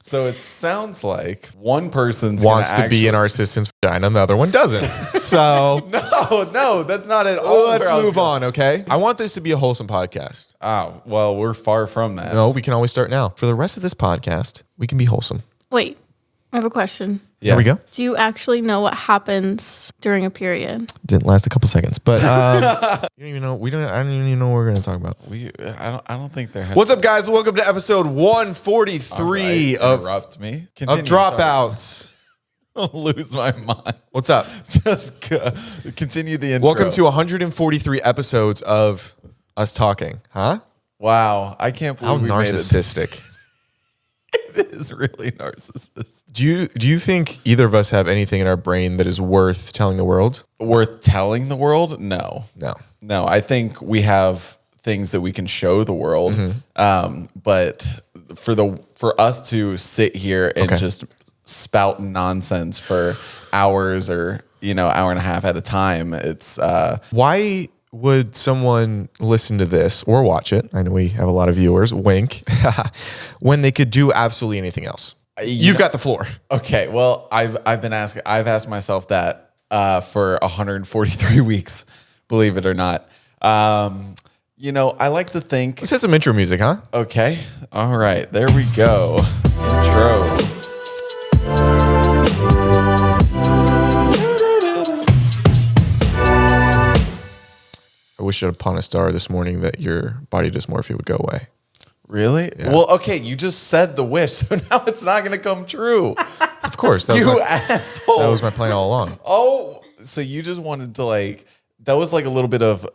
So it sounds like one person wants to be in our assistant's vagina and the other one doesn't. So No, that's not at all. let's move on, okay? I want this to be a wholesome podcast. Oh, well, we're far from that. No, we can always start now. For the rest of this podcast, we can be wholesome. Wait, I have a question. Yeah. There we go. Do you actually know what happens during a period? Didn't last a couple seconds, but you don't even know. I don't even know what we're going to talk about. I don't think there has. What's up, guys? Welcome to episode 143 of Interrupt me. Continue, Dropouts. I'll lose my mind. What's up? Just continue the intro. Welcome to 143 episodes of us talking, huh? Wow, I can't believe How we narcissistic. It is really narcissistic. Do you think either of us have anything in our brain that is worth telling the world? Worth telling the world? No. I think we have things that we can show the world. But for us to sit here and just spout nonsense for hours or hour and a half at a time, it's why would someone listen to this or watch it? I know we have a lot of viewers, wink, when they could do absolutely anything else. You've got the floor. Okay. Well, I've asked myself that for 143 weeks, believe it or not. I like to think. Let's have some intro music, huh? Okay. All right. There we go. Intro. I wished upon a star this morning that your body dysmorphia would go away. Really? Yeah. Well, okay, you just said the wish, so now it's not going to come true. Of course. Asshole. That was my plan all along. Oh, so you just wanted to that was like a little bit of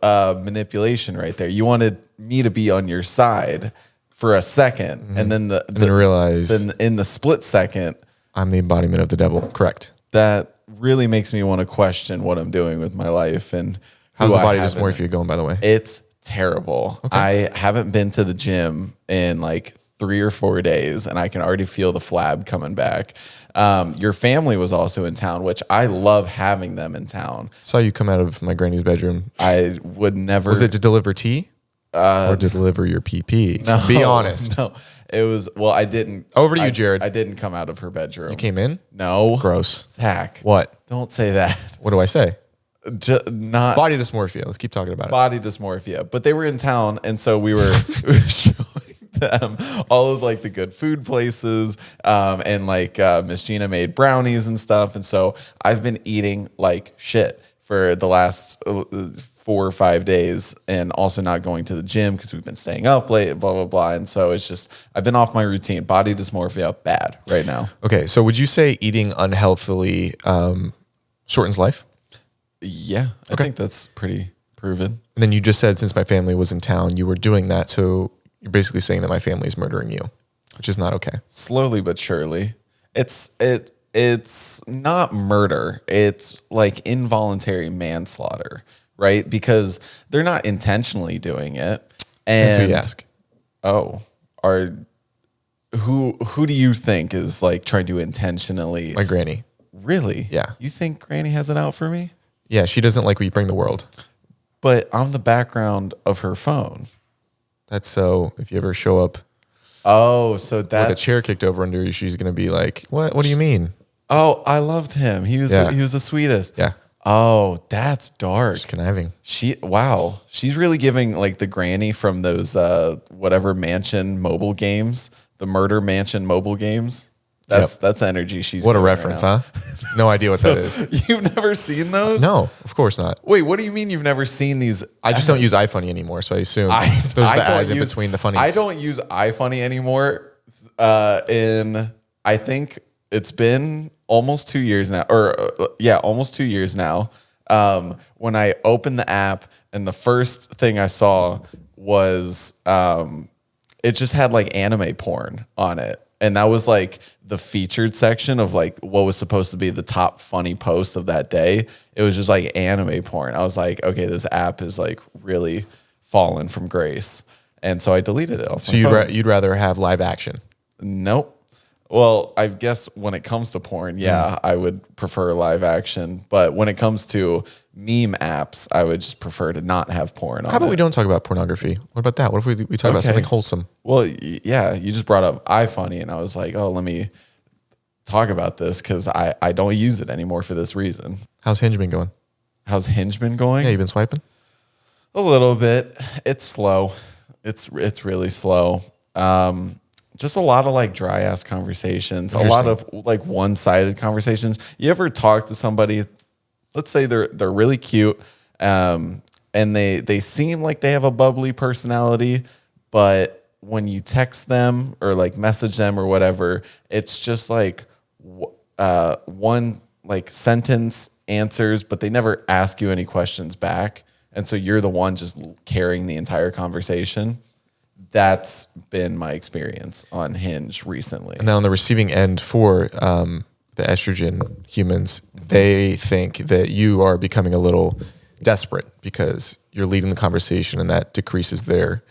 manipulation right there. You wanted me to be on your side for a second, and then realize in the split second, I'm the embodiment of the devil. Correct. That really makes me want to question what I'm doing with my life and how's the body dysmorphia going, by the way? It's terrible. Okay. I haven't been to the gym in like 3 or 4 days, and I can already feel the flab coming back. Your family was also in town, which I love having them in town. Saw you come out of my granny's bedroom. I would never. Was it to deliver tea or to deliver your PP? No, be honest. No, it was. Well, I didn't. Over to you, Jared. I didn't come out of her bedroom. You came in? No. Gross. Zach. What? Don't say that. What do I say? Not body dysmorphia. Let's keep talking about body dysmorphia. But they were in town, and so we were showing them all of like the good food places, and Miss Gina made brownies and stuff. And so I've been eating like shit for the last 4 or 5 days, and also not going to the gym because we've been staying up late, blah blah blah. And so it's just I've been off my routine. Body dysmorphia, bad right now. Okay, so would you say eating unhealthily shortens life? Yeah, I think that's pretty proven. And then you just said since my family was in town, you were doing that. So you're basically saying that my family is murdering you, which is not okay. Slowly but surely. It's not murder. It's like involuntary manslaughter, right? Because they're not intentionally doing it. And until you ask. Oh, who do you think is like trying to intentionally? My granny. Really? Yeah. You think Granny has it out for me? Yeah, she doesn't like what you bring the world. But I'm the background of her phone. That's so if you ever show up so that with a chair kicked over under you, she's gonna be like, What do you mean? Oh, I loved him. He was the sweetest. Yeah. Oh, that's dark. She's conniving. She's really giving like the granny from those whatever mansion mobile games, the murder mansion mobile games. That's energy she's what a reference, right huh? No idea what that is. You've never seen those? No, of course not. Wait, what do you mean you've never seen these? I just don't use iFunny anymore, so I assume those are the ads in between the funnies. I don't use iFunny anymore. I think it's been almost 2 years now, almost 2 years now. When I opened the app and the first thing I saw was it just had like anime porn on it. And that was like the featured section of like what was supposed to be the top funny post of that day. It was just like anime porn. I was like, okay, this app is like really fallen from grace. And so I deleted it off my phone. You'd rather have live action? Nope. Well, I guess when it comes to porn, yeah, I would prefer live action. But when it comes to meme apps, I would just prefer to not have porn on How about it. we don't talk about pornography? What about that? What if we talk about Okay. something wholesome? Well, yeah, you just brought up iFunny, and I was like, oh, let me talk about this because I don't use it anymore for this reason. How's Hinge been going? How's Hinge been going? Yeah, you been swiping? A little bit. It's slow. It's really slow. Just a lot of like dry ass conversations, a lot of like one-sided conversations. You ever talk to somebody, let's say they're really cute, and they seem like they have a bubbly personality, but when you text them or like message them or whatever, it's just like one like sentence answers, but they never ask you any questions back. And so you're the one just carrying the entire conversation. That's been my experience on Hinge recently. And then on the receiving end for the estrogen humans, they think that you are becoming a little desperate because you're leading the conversation and that decreases their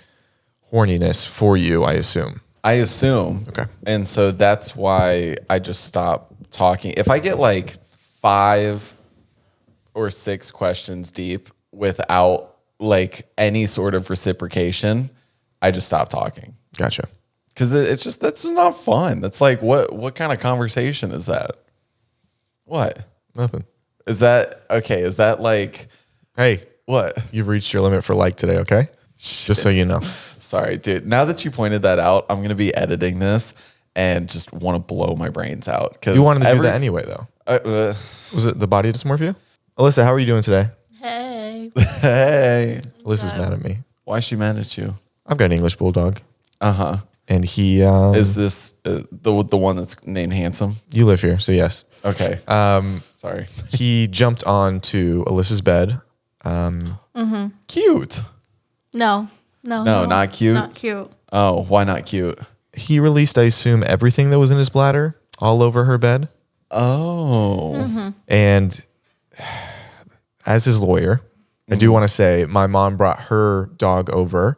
horniness for you, I assume. I assume. Okay. And so that's why I just stop talking. If I get like 5 or 6 questions deep without like any sort of reciprocation, I just stop talking. Gotcha. Because it's just, that's not fun. That's like, what kind of conversation is that? What? Nothing. Is that, okay, is that like, Hey, what? you've reached your limit for like today, okay? Just so you know. Sorry, dude. Now that you pointed that out, I'm going to be editing this and just want to blow my brains out. You wanted to do that anyway, though. Was it the body dysmorphia? Alyssa, how are you doing today? Hey. Hey. Alyssa's mad at me. Why is she mad at you? I've got an English bulldog. Uh-huh. And he... Is this the one that's named Handsome? You live here, so yes. Okay. Sorry. He jumped onto Alyssa's bed. Cute. No, not cute? Not cute. Oh, why not cute? He released, I assume, everything that was in his bladder all over her bed. Oh. And as his lawyer, I do want to say my mom brought her dog over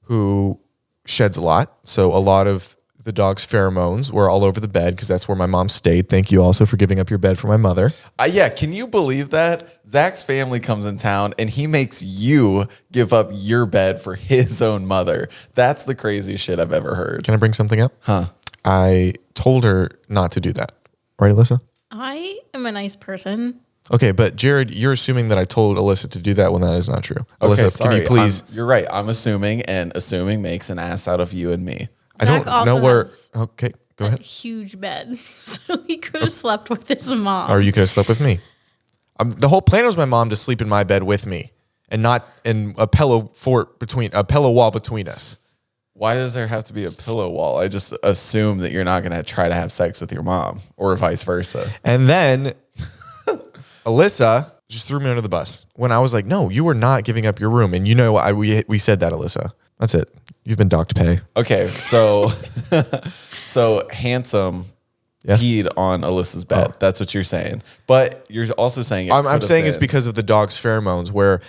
who sheds a lot. So a lot of the dog's pheromones were all over the bed because that's where my mom stayed. Thank you also for giving up your bed for my mother. Yeah, can you believe that? Zach's family comes in town and he makes you give up your bed for his own mother. That's the craziest shit I've ever heard. Can I bring something up? Huh. I told her not to do that. Right, Alyssa? I am a nice person. Okay, but Jared, you're assuming that I told Alyssa to do that when that is not true. Okay, Alyssa, sorry. can you please? You're right. I'm assuming, and assuming makes an ass out of you and me. I don't Zach also know where. has Okay, go a ahead. huge bed, so he could have slept with his mom. Or you could have slept with me. The whole plan was my mom to sleep in my bed with me, and not in a pillow wall between us. Why does there have to be a pillow wall? I just assume that you're not going to try to have sex with your mom or vice versa. And then Alyssa just threw me under the bus when I was like, "No, you are not giving up your room." And you know what? We said that, Alyssa. That's it. You've been docked pay. Okay, so so Handsome Yes? peed on Alyssa's bed. Oh. That's what you're saying. But you're also saying it I'm could have saying it's been- because of the dog's pheromones. Where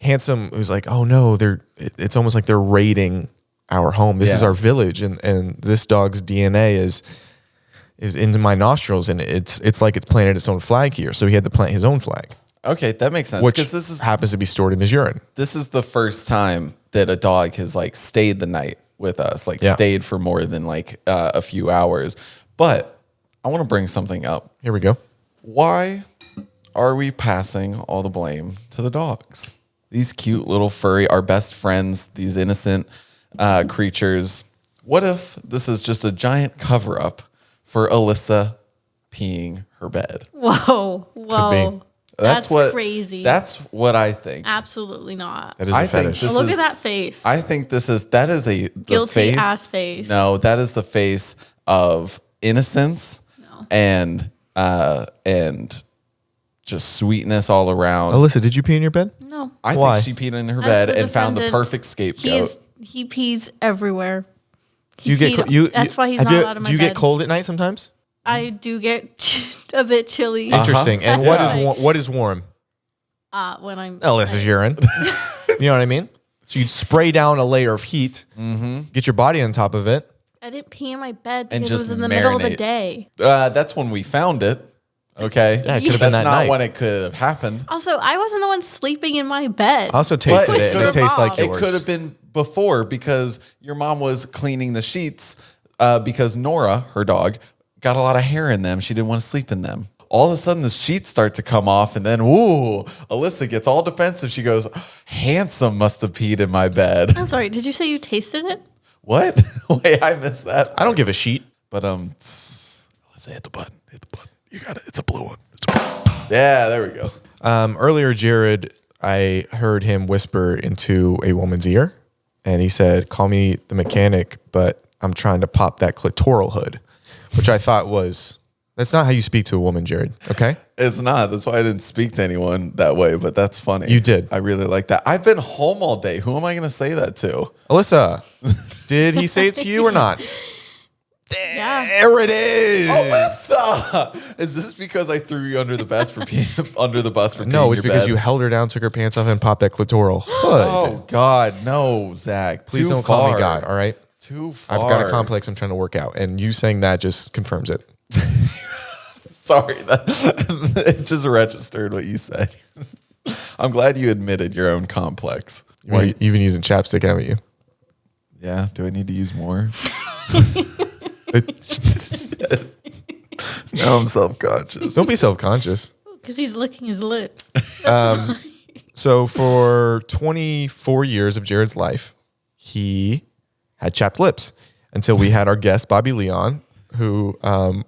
Handsome was like, "Oh no, it's almost like they're raiding our home. This is Yeah. our village, and this dog's DNA is into my nostrils, and it's like it's planted its own flag here." So he had to plant his own flag, Okay, that makes sense. which Because this happens to be stored in his urine. is the first time that a dog has like stayed the night with us, like Yeah. stayed for more than like a few hours. But I want to bring something up. Here we go. Why are we passing all the blame to the dogs? These cute little furry, our best friends, these innocent creatures. What if this is just a giant cover up for Alyssa peeing her bed? Whoa. That's crazy. That's what I think. Absolutely not. That is I a think fetish. this Look is- at that face. I think that is the Guilty face, ass face. No, that is the face of innocence and just sweetness all around. Alyssa, did you pee in your bed? No. I Why? think she peed in her As bed the and found the defendant, perfect scapegoat. He pees everywhere. Do you get That's why he's have not you- allowed in my Do you bed. get cold at night sometimes? I do get a bit chilly Interesting. And what Yeah. is what is warm? when I'm. Alyssa's urine. You know what I mean? So you'd spray down a layer of heat, get your body on top of it, I didn't pee in my bed And because it was just in the middle of the marinate. day. That's when we found it. Okay. Yeah, it could have That's been that not night. when it could have happened. Also, I wasn't the one sleeping in my bed. I also tasted But it, and your it tastes like mom. yours. It could have been before because your mom was cleaning the sheets because Nora, her dog, got a lot of hair in them. She didn't want to sleep in them. All of a sudden, the sheets start to come off, and then, ooh, Alyssa gets all defensive. She goes, Handsome must have peed in my bed. I'm sorry. Did you say you tasted it? What? Wait, I missed that. I don't give a sheet. But, Alyssa, hit the button. Hit the button. You got it. It's a blue one. Yeah, there we go. Earlier, Jared, I heard him whisper into a woman's ear, and he said, "Call me the mechanic, but I'm trying to pop that clitoral hood," which I thought was, that's not how you speak to a woman, Jared. Okay. It's not. That's why I didn't speak to anyone that way, but that's funny. You did. I really like that. I've been home all day. Who am I going to say that to? Alyssa, did he say it to you or not? Yeah. There it is. Alyssa! Is this because I threw you under the bus for peeing under the bus for peeing No, it's your because bed? you held her down, took her pants off, and popped that clitoral hood. Oh God, no, Zach. Please Too don't call far. me God, all right? Too far. I've got a complex I'm trying to work out, and you saying that just confirms it. Sorry, it just registered what you said. I'm glad you admitted your own complex. You've been using chapstick, haven't you? Yeah. Do I need to use more? Now I'm self-conscious. Don't be self-conscious. Because he's licking his lips. So for 24 years of Jared's life, he had chapped lips until we had our guest, Bobby Leon, who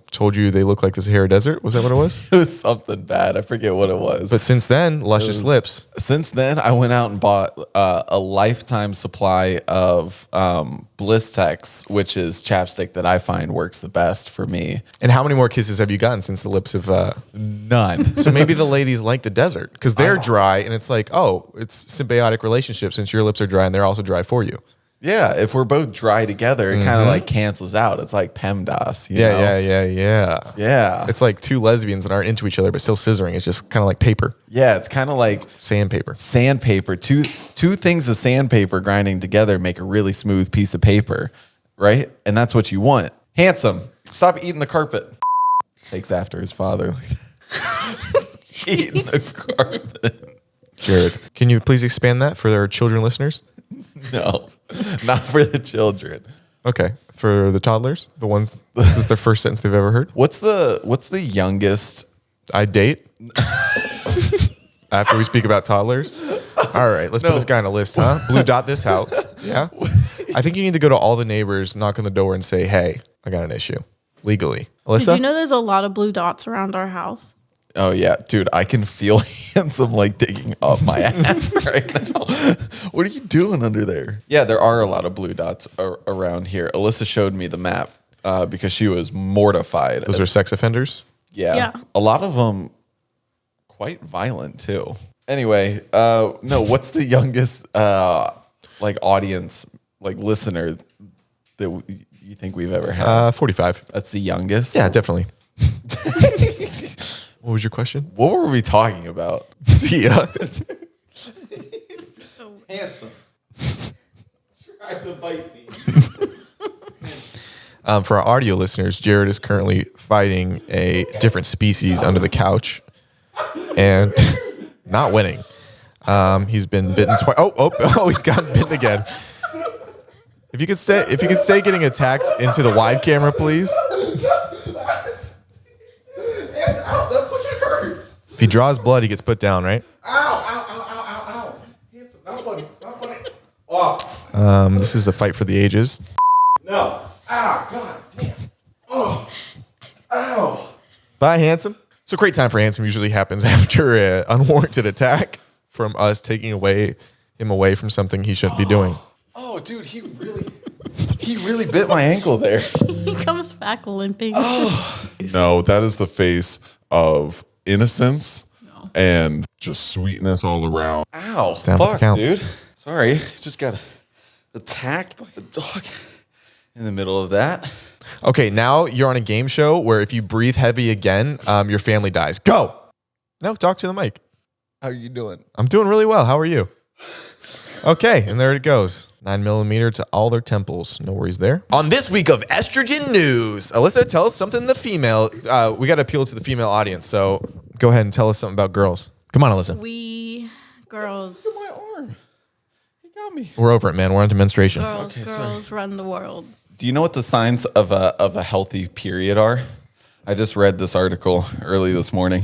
told you they look like the Sahara Desert. Was that what it was? It was something bad. I forget what it was. But since then, luscious lips. Since then, I went out and bought a lifetime supply of Blistex, which is chapstick that I find works the best for me. And how many more kisses have you gotten since the lips have... None. So maybe the ladies like the desert because they're dry and it's like, oh, it's symbiotic relationship since your lips are dry and they're also dry for you. Yeah, if we're both dry together, it kind of like cancels out. It's like PEMDAS. You know? Yeah. It's like two lesbians that aren't into each other but still scissoring. It's just kind of like paper, Yeah, it's kind of like sandpaper. sandpaper. Two things of sandpaper grinding together make a really smooth piece of paper, right? And that's what you want. Handsome, stop eating the carpet. Takes after his father. Eating the carpet. Jared, can you please expand that for our children listeners? No, not for the children. Okay, for the toddlers, the ones this is their first sentence they've ever heard. What's the youngest? I date after we speak about toddlers. All right, let's put this guy on a list, huh? Blue dot this house. Yeah, I think you need to go to all the neighbors, knock on the door, and say, "Hey, I got an issue legally." Alyssa, Did you know there's a lot of blue dots around our house? Oh yeah, dude, I can feel Handsome like digging up my ass right now. What are you doing under there? Yeah, there are a lot of blue dots around here. Alyssa showed me the map because she was mortified. those are sex offenders. Yeah. A lot of them quite violent too. Anyway, no, what's the youngest like audience, like listener that you think we've ever had? 45. That's the youngest? Yeah, definitely. What was your question? What were we talking about? Yeah. Handsome. Try to bite me. For our audio listeners, Jared is currently fighting a different species under the couch and not winning. He's been bitten twice. Oh, he's gotten bitten again. If you could stay getting attacked into the wide camera, please. Ow, that fucking hurts. If he draws blood, he gets put down, right? Ow. Handsome, not funny. Oh. This is a fight for the ages. No. Ow, god damn. Oh. Ow. Bye, Handsome. So great time for Handsome usually happens after an unwarranted attack from us taking him away from something he shouldn't be doing. Oh, dude, he really bit my ankle there. He comes back limping. No, that is the face of innocence and just sweetness all around. Ow, Down with the fuck, count. dude. Sorry, just got attacked by a dog in the middle of that. Okay, now you're on a game show where if you breathe heavy again, your family dies. Go. No, talk to the mic. How you doing? I'm doing really well. How are you? Okay, and there it goes. 9mm to all their temples. No worries there. On this week of estrogen news, Alyssa, tell us something the female. We got to appeal to the female audience, so go ahead and tell us something about girls. Come on, Alyssa. We girls, My arm. He got me. We're over it, man. We're on to menstruation. girls run the world. Do you know what the signs of a healthy period are? I just read this article early this morning.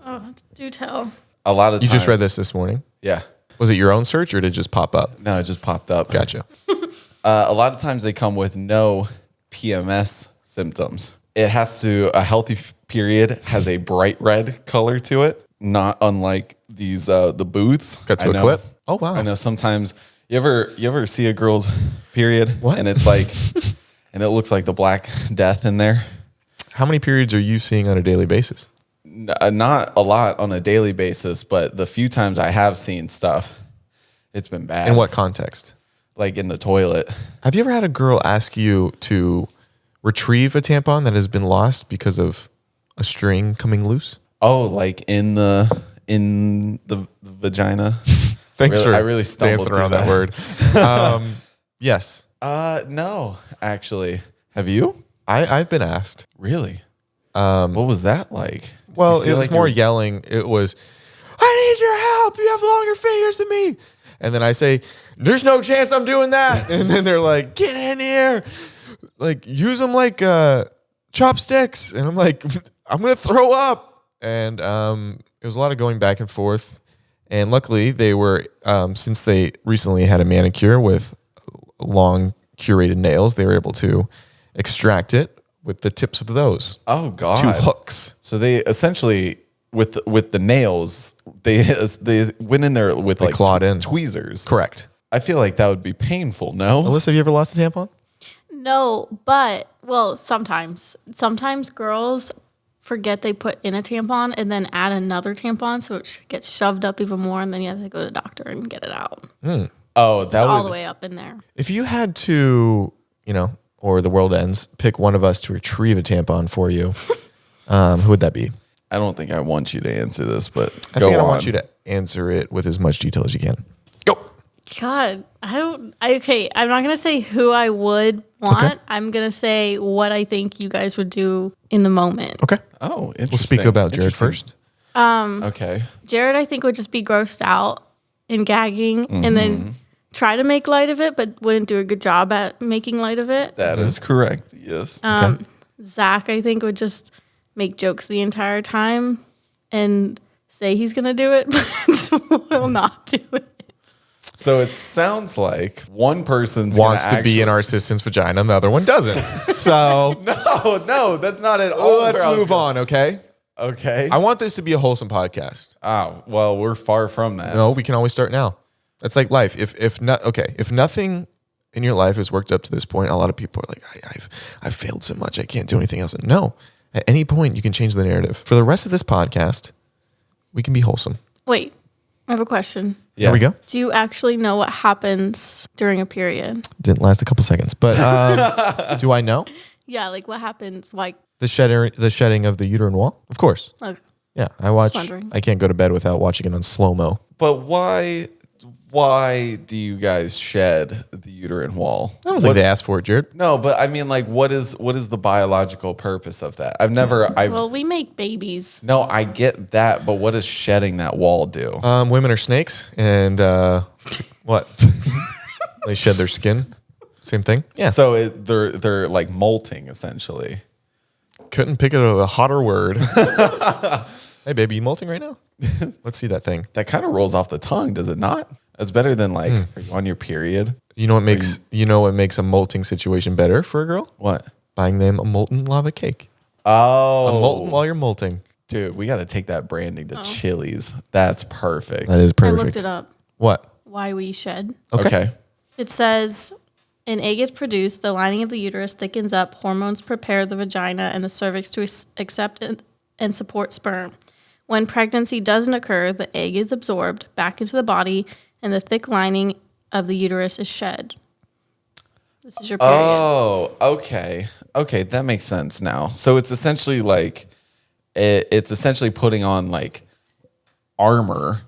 Oh, do tell. A lot of You times, just read this morning. Yeah. Was it your own search or did it just pop up? No, it just popped up. Gotcha. A lot of times they come with no PMS symptoms. A healthy period has a bright red color to it, not unlike these the booths. Cut to I a know- clip. Oh, wow. I know sometimes you ever see a girl's period What? and it's like and it looks like the Black Death in there. How many periods are you seeing on a daily basis? Not a lot on a daily basis, but the few times I have seen stuff, it's been bad. In what context? Like in the toilet. Have you ever had a girl ask you to retrieve a tampon that has been lost because of a string coming loose? Oh, like in the vagina. Thanks Really- for I really stumbled dancing around through that word. Yes, No, actually. Have you? I've been asked. Really? What was that like? Did Well, you it feel was like more you were- yelling. It was, I need your help. You have longer fingers than me. And then I say, there's no chance I'm doing that. And then they're like, get in here. Like, use them like chopsticks. And I'm like, I'm going to throw up. And it was a lot of going back and forth. And luckily, they were, since they recently had a manicure with long curated nails, they were able to extract it with the tips of those. Oh God. 2 hooks. So they essentially with the nails, they went in there with like clawed in. tweezers. Correct. I feel like that would be painful, no? Alyssa, have you ever lost a tampon? No, but sometimes girls forget they put in a tampon and then add another tampon, so it gets shoved up even more, and then you have to go to the doctor and get it out. Oh, that All would the way up in there. If you had to, or the world ends, pick one of us to retrieve a tampon for you, who would that be? I don't think I want you to answer this, but I go think I on. want you to answer it with as much detail as you can. Go. God, okay, I'm not going to say who I would want. Okay. I'm going to say what I think you guys would do in the moment. Okay. Oh, interesting. We'll speak about Jared Interesting. first. Okay. Jared, I think, would just be grossed out and gagging and then try to make light of it, but wouldn't do a good job at making light of it. That is correct. Yes. Zach, I think, would just make jokes the entire time and say he's going to do it, but will not do it. So it sounds like one person's Wants gonna to be in our assistant's vagina and the other one doesn't. So No, that's not at all. let's where I was move going. on, okay? Okay. I want this to be a wholesome podcast. Oh, well, we're far from that. No, we can always start now. That's like life. If nothing in your life has worked up to this point, a lot of people are like, I've failed so much, I can't do anything else. No, at any point you can change the narrative. For the rest of this podcast, we can be wholesome. Wait, I have a question. Yeah. There we go. Do you actually know what happens during a period? Didn't last a couple seconds, but do I know Yeah, like what happens? Like, the shedding of the uterine wall? Of course. Yeah, I watch. wondering. I can't go to bed without watching it on slow mo. But why do you guys shed the uterine wall? I don't think they asked for it, Jared. No, but I mean, like, what is the biological purpose of that? well, we make babies. No, I get that, but what does shedding that wall do? Women are snakes, and what? They shed their skin. Same thing. Yeah. So they're like molting essentially. Couldn't pick a hotter word. Hey, baby, you molting right now? Let's see that thing. That kind of rolls off the tongue, does it not? That's better than like, are you on your period? You know what makes a molting situation better for a girl? What? Buying them a molten lava cake. Oh, A molten while you're molting. dude, we got to take that branding to Chili's. That's perfect. That is I looked perfect. it up. What? Why we shed. Okay. It says an egg is produced, the lining of the uterus thickens up, hormones prepare the vagina and the cervix to accept and support sperm. When pregnancy doesn't occur, the egg is absorbed back into the body and the thick lining of the uterus is shed. This is your period. Oh, okay. Okay, that makes sense now. So it's essentially like it's essentially putting on like armor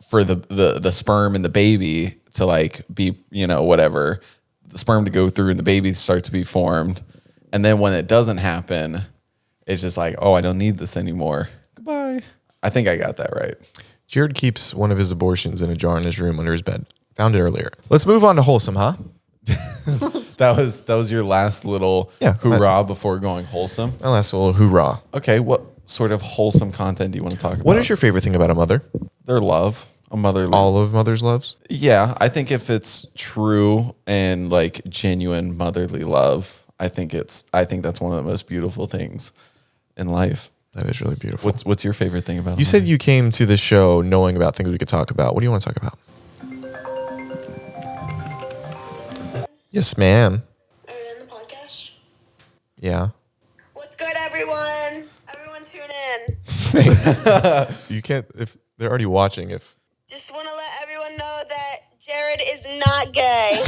for the sperm and the baby to like be, whatever, the sperm to go through and the baby starts to be formed. And then when it doesn't happen, it's just like, oh, I don't need this anymore. Goodbye. I think I got that right. Jared keeps one of his abortions in a jar in his room under his bed. Found it earlier. Let's move on to wholesome, huh? That was your last little hoorah before going wholesome. My last little hoorah. Okay, what sort of wholesome content do you want to talk about? What is your favorite thing about a mother? Their love, a motherly. All of mothers' loves? Yeah, I think if it's true and like genuine motherly love, I think that's one of the most beautiful things in life. That is really beautiful. What's your favorite thing about? You said you came to this show knowing about things we could talk about. What do you want to talk about? Yes, ma'am. Are you in the podcast? Yeah. What's good, everyone? Everyone tune in. You can't, if they're already watching, if. Just want to let everyone know that Jared is not gay,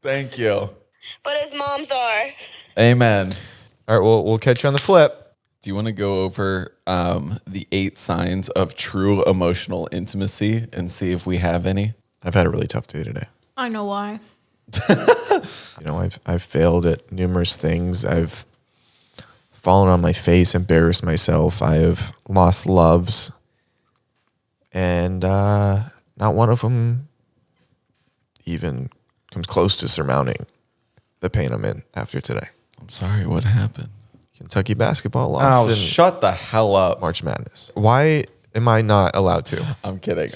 Thank you. but his moms are. Amen. All right, well, we'll catch you on the flip. Do you want to go over the 8 signs of true emotional intimacy and see if we have any? I've had a really tough day today. I know why. I've failed at numerous things. I've fallen on my face, embarrassed myself. I have lost loves. And not one of them even comes close to surmounting the pain I'm in after today. I'm sorry, what happened? Kentucky basketball lost in shut the hell up. March Madness. Why am I not allowed to? I'm kidding.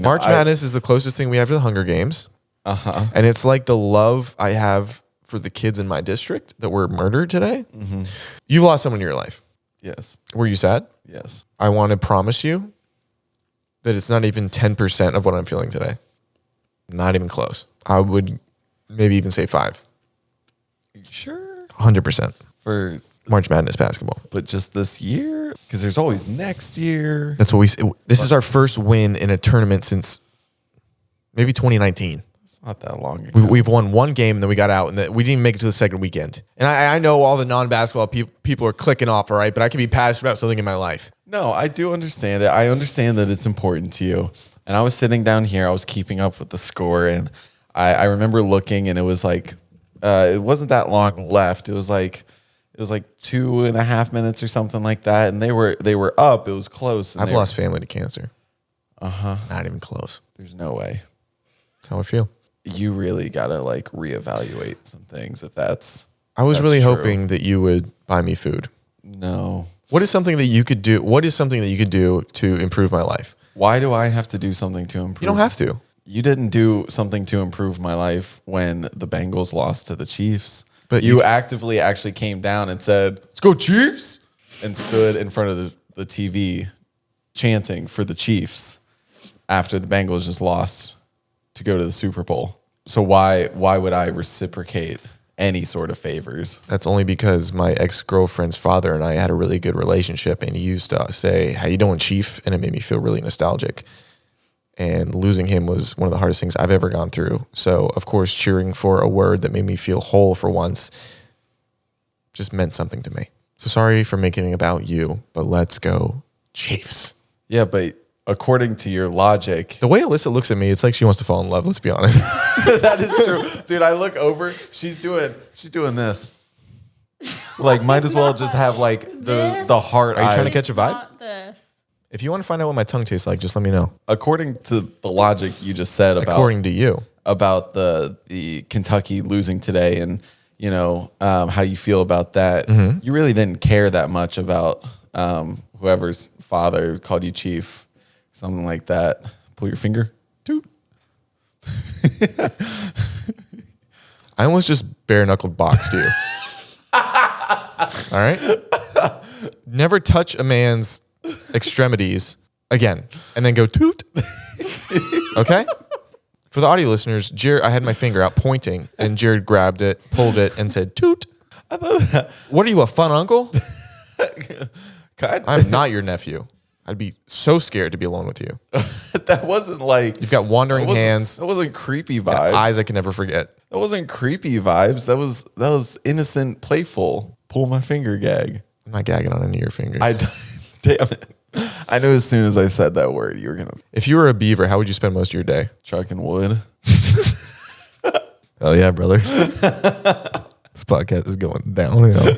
No, March Madness is the closest thing we have to the Hunger Games. Uh-huh. And it's like the love I have for the kids in my district that were murdered today. Mm-hmm. You've lost someone in your life. Yes. Were you sad? Yes. I want to promise you that it's not even 10% of what I'm feeling today. Not even close. I would maybe even say 5. Sure. 100%. For March Madness basketball. but just this year, because there's always next year. That's what we say. This is our first win in a tournament since maybe 2019. It's not that long ago. We've won one game and then we got out and we didn't even make it to the second weekend. And I know all the non-basketball people are clicking off, all right, but I can be passionate about something in my life. No, I do understand it. I understand that it's important to you. And I was sitting down here, I was keeping up with the score, and I remember looking, and it was like it wasn't that long left. It was like 2.5 minutes or something like that, and they were up. It was close. I've lost family to cancer. Uh-huh. Not even close. There's no way. That's how I feel. You really gotta like reevaluate some things if that's. I was that's really true. hoping that you would buy me food. No. What is something that you could do? What is something that you could do to improve my life? Why do I have to do something to improve? You don't have to. You didn't do something to improve my life when the Bengals lost to the Chiefs. But you actively actually came down and said, "Let's go Chiefs," and stood in front of the TV chanting for the Chiefs after the Bengals just lost to go to the Super Bowl. So why would I reciprocate any sort of favors? That's only because my ex-girlfriend's father and I had a really good relationship, and he used to say, "How you doing, Chief?" And it made me feel really nostalgic. And losing him was one of the hardest things I've ever gone through. So, of course, cheering for a word that made me feel whole for once just meant something to me. So sorry for making it about you, but let's go Chiefs. Yeah, but according to your logic, The way Alyssa looks at me, it's like she wants to fall in love, let's be honest. that is true. Dude, I look over, she's doing this. Like, might as well just have like the heart Are you trying to eyes. catch a vibe? Not this. If you want to find out what my tongue tastes like, just let me know. According to the logic you just said According to you. about the Kentucky losing today, and how you feel about that, you really didn't care that much about whoever's father called you Chief, something like that. Pull your finger, toot. I almost just bare knuckled boxed you. All right? Never touch a man's extremities again and then go toot. Okay? For the audio listeners, I had my finger out pointing, and Jared grabbed it, pulled it, and said toot. What are you, a fun uncle? I'm not your nephew. I'd be so scared to be alone with you. That wasn't like You've got wandering hands, That wasn't creepy vibes. eyes I can never forget. That wasn't creepy vibes. That was innocent, playful. Pull my finger gag. I'm not gagging on any of your fingers. Damn it. I knew as soon as I said that word, you were gonna If you were a beaver, how would you spend most of your day? chucking wood. Oh yeah, brother. This podcast is going downhill.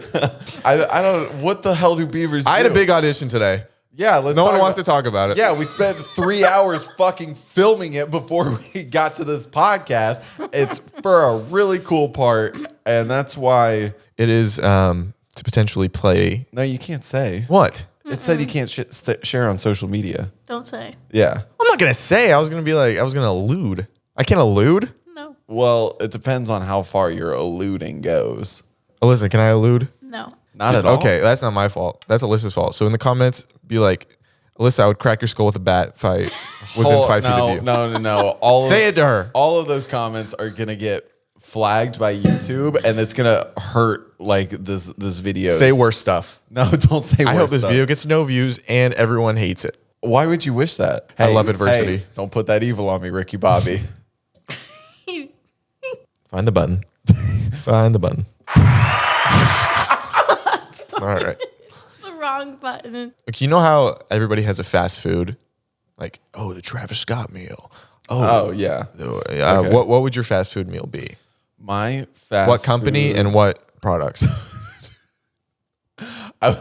I don't. What the hell do beavers do? I had a big audition today. Yeah, let's. No one talk wants to about- talk about it. Yeah, we spent 3 hours fucking filming it before we got to this podcast. It's for a really cool part, and that's why. It is to potentially play. No, you can't say. What? It said you can't share on social media. Don't say. Yeah. I'm not gonna say. I was gonna be like. I was gonna allude. I can't allude. No. Well, it depends on how far your alluding goes. Alyssa, can I allude? No. Not at all. Okay, that's not my fault. That's Alyssa's fault. So in the comments, be like, Alyssa, I would crack your skull with a bat if I was in 5 feet of you. No. All Say it to her. All of those comments are gonna get flagged by YouTube, and it's gonna hurt like this video. Say worse stuff. No, don't say. I worse hope this stuff. video gets no views and everyone hates it. Why would you wish that? I love adversity. Hey, don't put that evil on me, Ricky Bobby. Find the button. Find the button. All right. The wrong button. Like, you know how everybody has a fast food? Like, oh, the Travis Scott meal. Oh yeah. Okay. What would your fast food meal be? My fast. What company food- and what products? I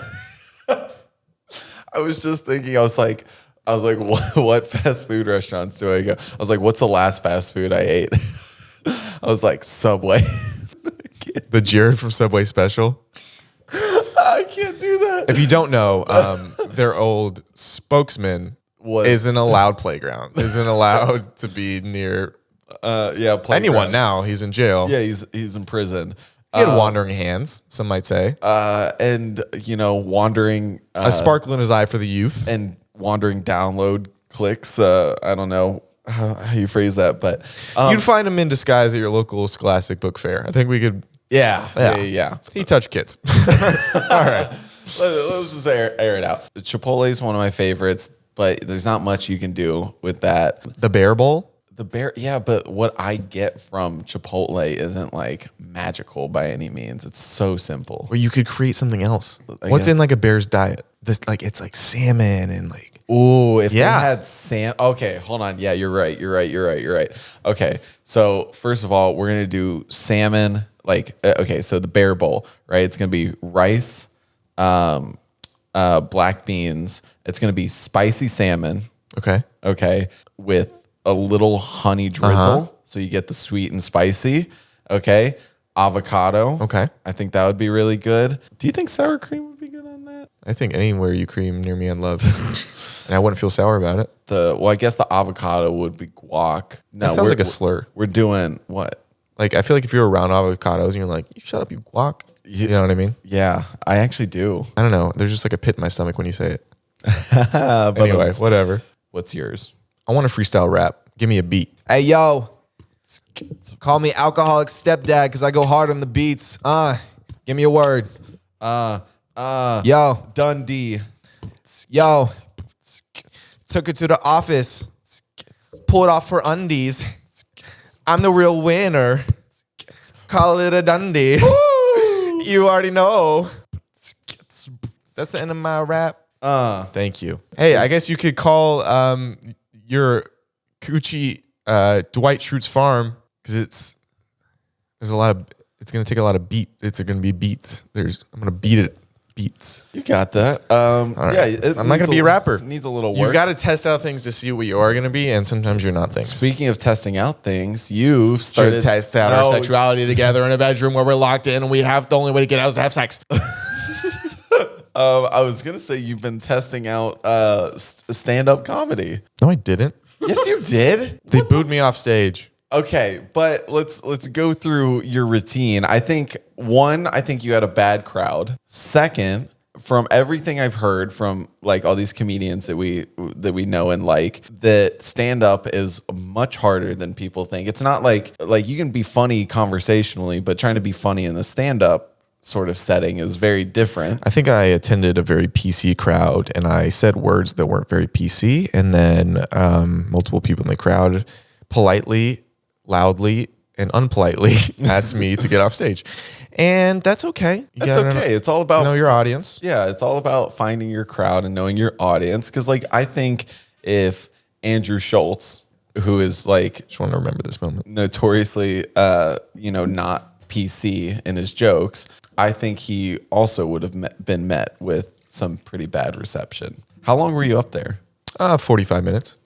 was just thinking. I was like, what fast food restaurants do I go? I was like, what's the last fast food I ate? I was like, Subway. The Jared from Subway Special. I can't do that. If you don't know, their old spokesman isn't allowed playground. Isn't allowed to be near Yeah, anyone now. He's in jail. Yeah, he's in prison. He had wandering hands, some might say. And wandering A sparkle in his eye for the youth. and wandering download clicks. I don't know how you phrase that, but You'd find him in disguise at your local Scholastic Book Fair. I think we could. yeah. He touched kids. All right. Let's just air it out. Chipotle is one of my favorites, but there's not much you can do with that. The Bear Bowl. The bear, yeah, but what I get from Chipotle isn't like magical by any means. It's so simple. Or you could create something else. I What's in guess. like a bear's diet? This it's like salmon and like. Ooh, if Yeah. they had okay, hold on. Yeah, you're right. Okay, so first of all, we're gonna do salmon. Like, okay, so the bear bowl, right? It's gonna be rice, black beans. It's gonna be spicy salmon. Okay, with a little honey drizzle, so you get the sweet and spicy. Okay, avocado. Okay. I think that would be really good. Do you think sour cream would be good on that? I think anywhere you cream near me, I'd love. And I wouldn't feel sour about it. I guess the avocado would be guac. No, That sounds like a slur. We're doing what? Like, I feel like if you're around avocados and you're like, you shut up, you guac. You know what I mean? Yeah, I actually do. I don't know. There's just like a pit in my stomach when you say it. But Anyway, whatever. what's yours? I want a freestyle rap. Give me a beat. Hey, yo. Call me alcoholic stepdad because I go hard on the beats. Give me a word. Yo. Dundee. Yo. Took her to the office. Pulled off her undies. I'm the real winner. Call it a Dundee. You already know. That's the end of my rap. Thank you. Hey, I guess you could call your coochie Dwight Schrute's farm because it's gonna take a lot of beat. It's gonna be beats. I'm gonna beat it. Beats. You got that. right. Yeah, I'm not gonna be a rapper. Needs a little work. You've got to test out things to see what you are gonna be, and sometimes you're not things. Speaking of testing out things, you've started Should test out our sexuality together in a bedroom where we're locked in, and the only way to get out is to have sex. I was gonna say you've been testing out stand-up comedy. No, I didn't. Yes, you did. They booed me off stage. Okay, but let's go through your routine. I think you had a bad crowd. Second, from everything I've heard from like all these comedians that we know and like, that stand up is much harder than people think. It's not like you can be funny conversationally, but trying to be funny in the stand up sort of setting is very different. I think I attended a very PC crowd, and I said words that weren't very PC, and then multiple people in the crowd politely, loudly and unpolitely asked me to get off stage. And that's okay. You That's gotta okay. It's all about know your audience. Yeah, it's all about finding your crowd and knowing your audience. Because, like, I think if Andrew Schultz, who is like Just want to remember this moment. notoriously, not PC in his jokes, I think he also would have been met with some pretty bad reception. How long were you up there? 45 minutes.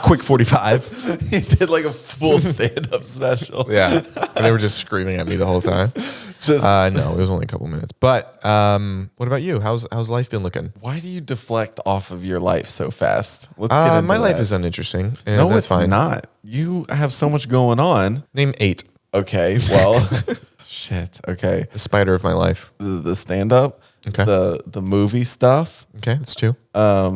Quick 45. He did like a full stand-up special. Yeah. And they were just screaming at me the whole time. Just No, it was only a couple minutes. But what about you? How's life been looking? why do you deflect off of your life so fast? Let's get into My life that. is uninteresting. And No, that's it's fine. not. You have so much going on. Name 8. Okay, well, shit. Okay, The spider of my life. the stand-up, Okay. the movie stuff, Okay, that's 2.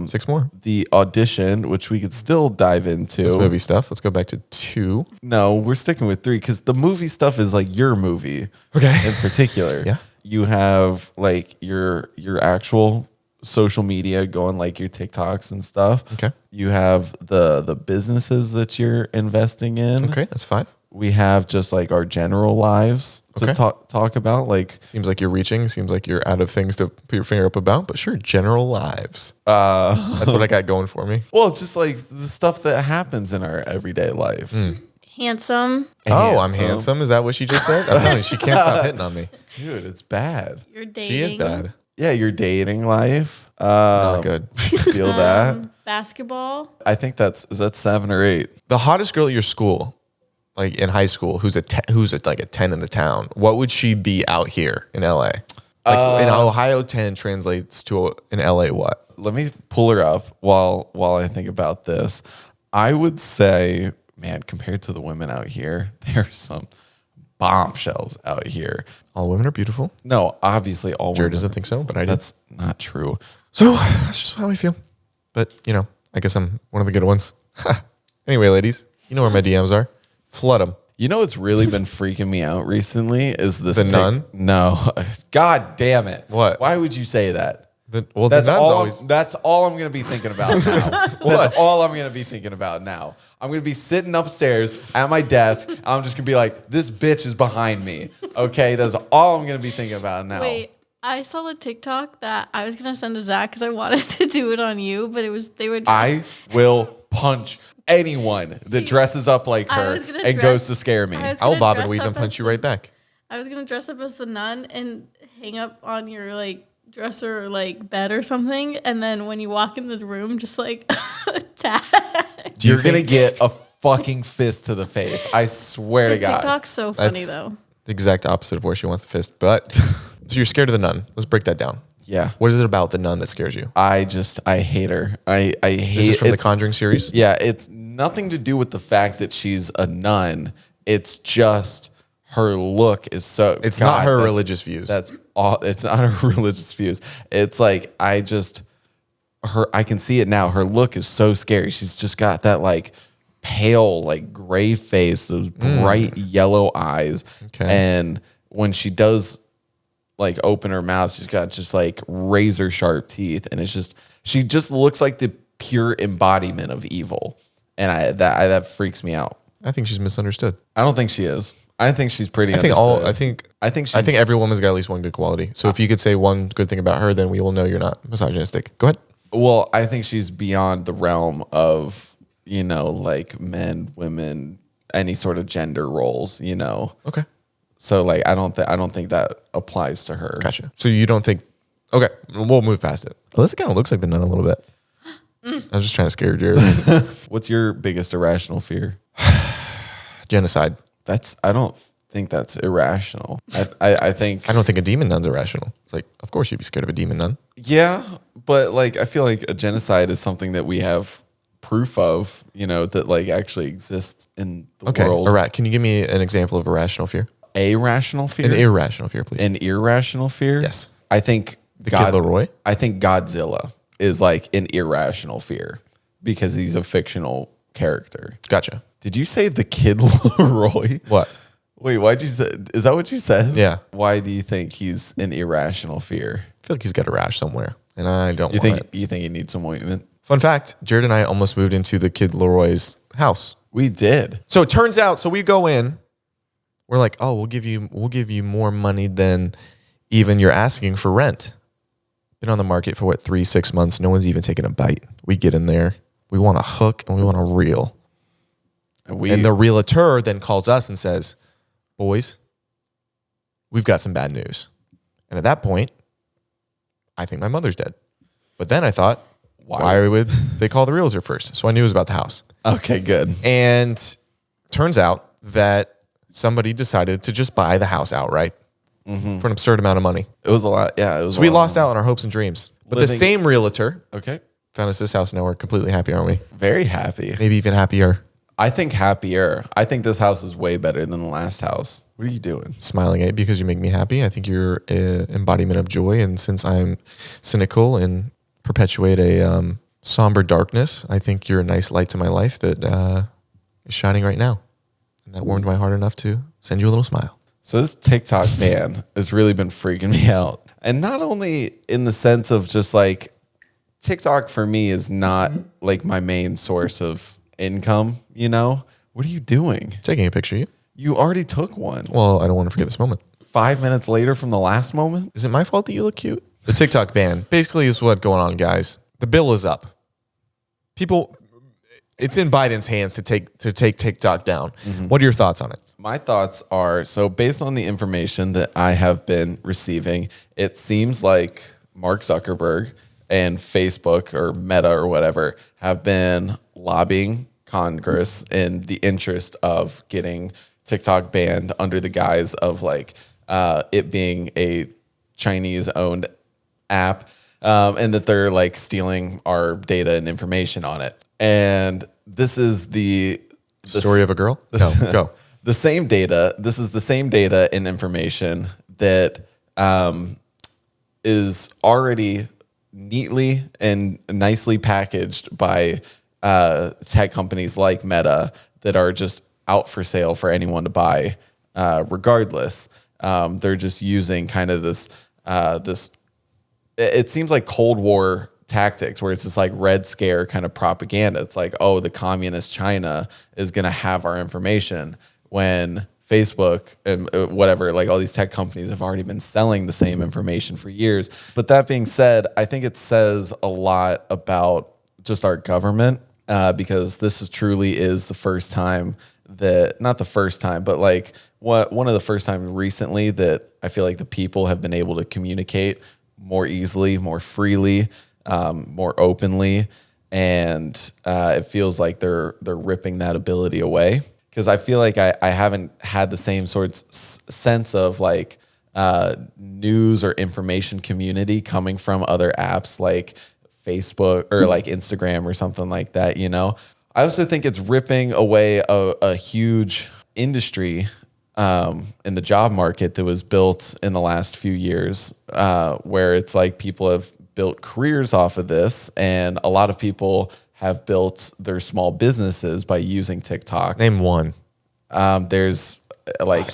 6 more. the audition, which we could still dive into. That's movie stuff. Let's go back to 2. No, we're sticking with 3 because the movie stuff is like your movie. Okay. In particular. Yeah. You have like your actual social media going, like your TikToks and stuff. Okay. You have the businesses that you're investing in. Okay, that's 5. We have just like our general lives to Okay. talk about. Like Seems like you're reaching. Seems like you're out of things to put your finger up about. But sure, general lives. Uh, That's what I got going for me. well, just like the stuff that happens in our everyday life. Handsome. Oh, I'm handsome. Is that what she just said? I'm telling you, she can't stop hitting on me. Dude, it's bad. You're dating. She is bad. Yeah, your dating life. Not good. Feel that? Basketball. I think is that 7 or 8? The hottest girl at your school, like in high school, who's like a 10 in the town, what would she be out here in LA? Like in Ohio, 10 translates to in LA what? Let me pull her up while I think about this. I would say, man, compared to the women out here, there's some bombshells out here. All women are beautiful. No, obviously all Jared women. doesn't think so, but I do. That's not true. So that's just how I feel. But, I guess I'm one of the good ones. Anyway, ladies, you know where my DMs are. Flood them. You know what's really been freaking me out recently is this The nun? No. God damn it. What? Why would you say that? The That's nun's all. always. That's all I'm gonna be thinking about now. That's all I'm gonna be thinking about now. I'm gonna be sitting upstairs at my desk. I'm just gonna be like, this bitch is behind me. Okay, that's all I'm gonna be thinking about now. Wait, I saw a TikTok that I was gonna send to Zach because I wanted to do it on you, but they were. I will punch anyone that dresses up like I her was gonna and dress- goes to scare me. I was I'll gonna bob and dress weave and up punch as you the- right back. I was gonna dress up as the nun and hang up on your like dresser or like bed or something, and then when you walk into the room, just like tag. You're gonna get a fucking fist to the face. I swear The to God. TikTok's so funny That's- though. The exact opposite of where she wants to fist. But so you're scared of the nun. Let's break that down. Yeah. What is it about the nun that scares you? I hate her. I hate This is from the it's- Conjuring series. Yeah, it's nothing to do with the fact that she's a nun. It's just her look is so. It's not her that's- religious views. That's all. It's not her religious views. It's like I can see it now. Her look is so scary. She's just got that like pale, like gray face, those bright yellow eyes, Okay. and when she does like open her mouth, she's got just like razor sharp teeth, and she just looks like the pure embodiment of evil, and that freaks me out. I think she's misunderstood. I don't think she is. I think she's pretty. I think understood. I think I think every woman's got at least one good quality. So if you could say one good thing about her, then we will know you're not misogynistic. Go ahead. Well, I think she's beyond the realm of like men, women, any sort of gender roles. Okay. So like I don't think that applies to her. Gotcha. So you don't think? Okay, we'll move past it. Alyssa kind of looks like the nun a little bit. I was just trying to scare Jared. What's your biggest irrational fear? Genocide. I don't think that's irrational. I think I don't think a demon nun's irrational. It's like, of course you'd be scared of a demon nun. yeah, but like I feel like a genocide is something that we have proof of, that like actually exists in the Okay. world. All right. Can you give me an example of a rational fear? A rational fear? An irrational fear, please. An irrational fear? Yes. I think The Kid Leroy? I think Godzilla is like an irrational fear because he's a fictional character. Gotcha. Did you say the Kid Leroy? What? Wait, why'd you say? Is that what you said? Yeah. Why do you think he's an irrational fear? I feel like he's got a rash somewhere, and I don't You want think it. you think he needs some ointment? Fun fact, Jared and I almost moved into the Kid Leroy's house We did. So it turns out, so we go in, we're like, oh, we'll give you more money than even you're asking for rent. Been on the market for 3-6 months. No one's even taken a bite. We get in there. We want a hook and we want a reel. And the realtor then calls us and says, boys, we've got some bad news. And at that point, I think my mother's dead. But then I thought, why would they call the realtor first? So I knew it was about the house. Okay, good. And turns out that somebody decided to just buy the house outright for an absurd amount of money. It was a lot. Yeah, it was. So we lost out on our hopes and dreams. But the same realtor found us this house. Now we're completely happy, aren't we? Very happy. Maybe even happier. I think happier. I think this house is way better than the last house. What are you doing? Smiling at you because you make me happy. I think you're an embodiment of joy. And since I'm cynical and perpetuate a somber darkness, I think you're a nice light to my life that is shining right now. And that warmed my heart enough to send you a little smile. So this TikTok ban has really been freaking me out. And not only in the sense of just like TikTok for me is not like my main source of income, you know? What are you doing? Taking a picture of you. You already took one. Well, I don't want to forget this moment. 5 minutes later from the last moment? Is it my fault that you look cute? The TikTok ban basically is what's going on, guys. The bill is up. People, it's in Biden's hands to take TikTok down. What are your thoughts on it? My thoughts are, so based on the information that I have been receiving, it seems like Mark Zuckerberg and Facebook or Meta or whatever have been lobbying Congress in the interest of getting TikTok banned under the guise of like it being a Chinese owned app, and that they're like stealing our data and information on it. And this is the Story of a girl? No, go. The same data. This is the same data and information that is already neatly and nicely packaged by tech companies like Meta that are just out for sale for anyone to buy, regardless. They're just using kind of this. It seems like Cold War tactics where it's this like Red Scare kind of propaganda. It's like, oh, the communist China is going to have our information, when Facebook and whatever, like all these tech companies have already been selling the same information for years. But that being said, I think it says a lot about just our government, because this is truly the first time that, not the first time, but like one of the first times recently that I feel like the people have been able to communicate more easily, more freely, more openly. And it feels like they're ripping that ability away. Because I feel like I haven't had the same sense of like news or information community coming from other apps like Facebook or like Instagram or something like that, you know? I also think it's ripping away a huge industry in the job market that was built in the last few years, where it's like people have built careers off of this, and a lot of people have built their small businesses by using TikTok. Name one. There's like,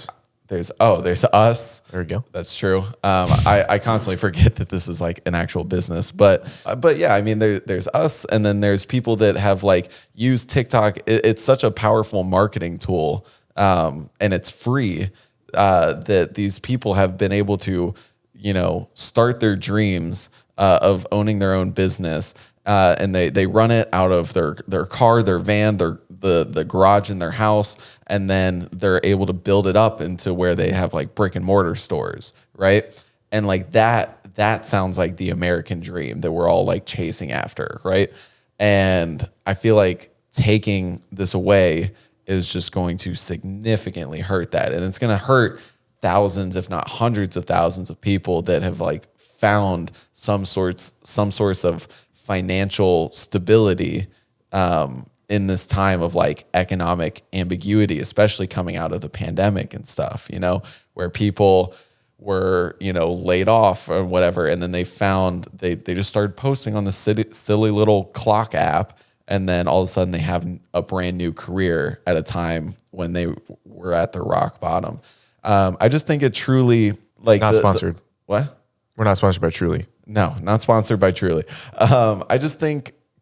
there's us. There we go. That's true. I constantly forget that this is like an actual business, but yeah, I mean, there's us, and then there's people that have like used TikTok. It's such a powerful marketing tool, and it's free, that these people have been able to, you know, start their dreams of owning their own business. And they run it out of their car, their van, the garage in their house, and then they're able to build it up into where they have like brick and mortar stores, right? And like that sounds like the American dream that we're all like chasing after, right? And I feel like taking this away is just going to significantly hurt that, and it's going to hurt thousands, if not hundreds of thousands of people that have like found some source of financial stability in this time of like economic ambiguity, especially coming out of the pandemic and stuff, you know, where people were, you know, laid off or whatever. And then they just started posting on the silly little clock app. And then all of a sudden they have a brand new career at a time when they were at their rock bottom. I just think it truly like not sponsored. What? We're not sponsored by Truly. No, not sponsored by Truly. I just think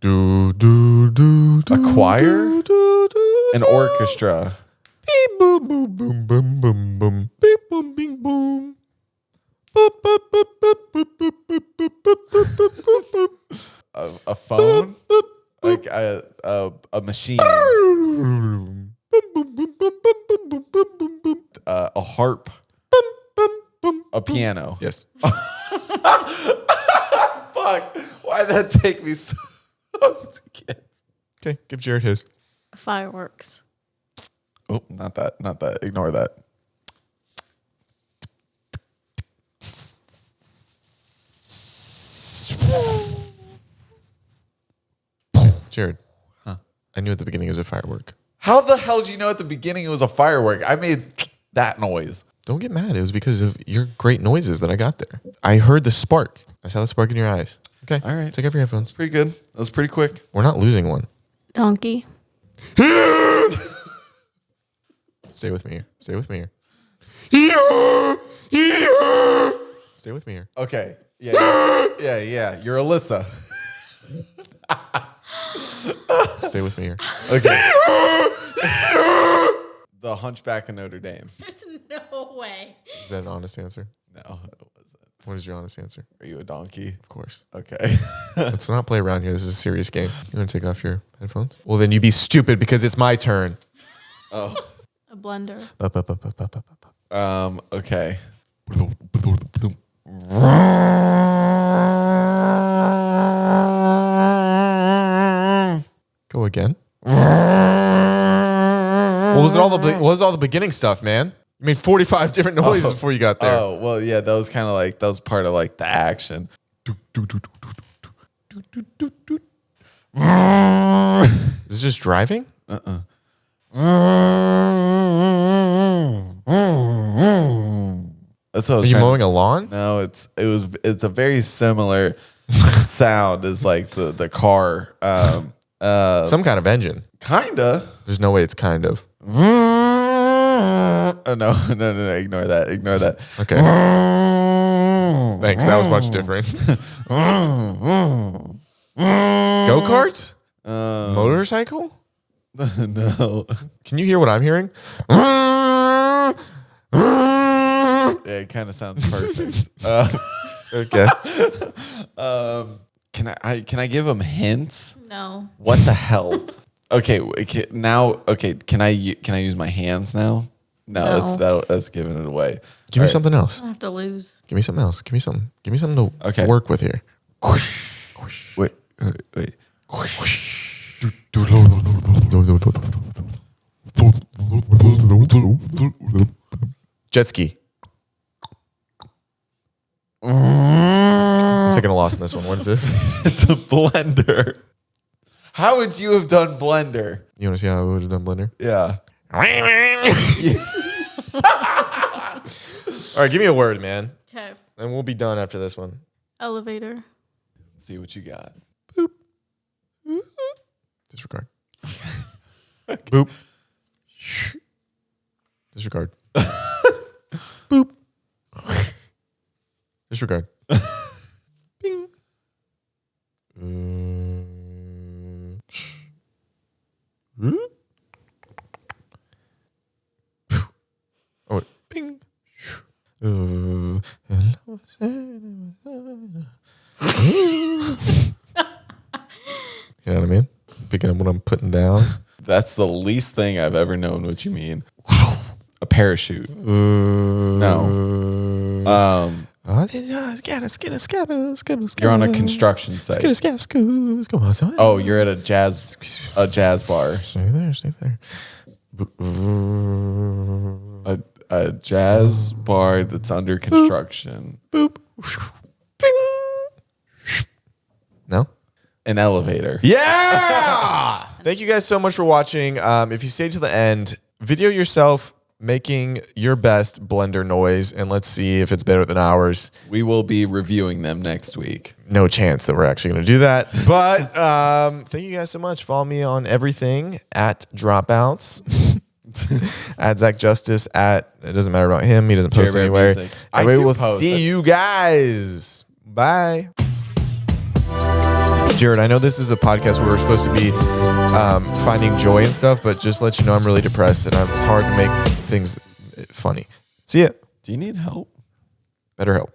Do, do, do, do, A choir? do, do, do, An orchestra. Beep, boom, boom, boom, boom, boom, boom. Beep, boom, bing, boom. Boop, boop, boop, boop, boop, boop, boop, boop, boop, boop, boop, boop. A phone. Like a machine. Boom, boom, boom, boom, boom, boom, boom, boom, boom, boom. A harp. Boom, boom, boom. A piano. Yes. Fuck. Why'd that take me so to get? Okay, give Jared his. Fireworks. Oh, not that. Not that. Ignore that. Jared. I knew at the beginning it was a firework. How the hell did you know at the beginning it was a firework? I made that noise. Don't get mad. It was because of your great noises that I got there. I heard the spark. I saw the spark in your eyes. Okay. All right. Take off your headphones. Pretty good. That was pretty quick. We're not losing one. Donkey. Stay with me here. Stay with me here. Stay with me here. Okay. Yeah. You're Alyssa. Stay with me here. Okay. The Hunchback of Notre Dame. There's no way. Is that an honest answer? No, it wasn't. What is your honest answer? Are you a donkey? Of course. Okay. Let's not play around here. This is a serious game. You want to take off your headphones? Well, then you be stupid because it's my turn. Oh. A blender. Okay. Go again. What was all the beginning stuff, man? You made 45 different noises before you got there. Oh, well, yeah, that was kind of like, that was part of like the action. Is this just driving? That's what I Are was you trying mowing to a lawn? No, it's a very similar sound as like the car. Some kind of engine. Kinda. There's no way it's kind of. Oh no, ignore that. Okay. Thanks. That was much different. Go-karts? Motorcycle? No. Can you hear what I'm hearing? Yeah, it kind of sounds perfect. Okay. Can I give him hints? No. What the hell? Okay, now. Okay, can I use my hands now? No, No. that's giving it away. Give me something else. I have to lose. Give me something else. Give me something. Give me something to Okay. work with here. Wait. Jet ski. I'm taking a loss in this one. What is this? It's a blender. How would you have done blender? You want to see how I would have done blender? Yeah. All right, give me a word, man. Okay. And we'll be done after this one. Elevator. Let's see what you got. Disregard. Boop. Disregard. Boop. Disregard. Bing. Oh, wait. Bing. You know what I mean? Picking up what I'm putting down. That's the least thing I've ever known what you mean. A parachute. No. You're on a construction site. Oh, you're at a jazz bar. Stay there. A jazz bar that's under construction. Boop. No? An elevator. Yeah! Thank you guys so much for watching. If you stayed to the end, video yourself making your best blender noise, and let's see if it's better than ours. We will be reviewing them next week. No chance that we're actually going to do that. But thank you guys so much. Follow me on everything at Dropouts. At Zach Justice. It doesn't matter about him. He doesn't post J-Bear anywhere. Music. And we do will post. see you guys. Bye. Jared, I know this is a podcast where we're supposed to be finding joy and stuff, but just to let you know, I'm really depressed and it's hard to make things funny. See ya. Do you need help? Better help.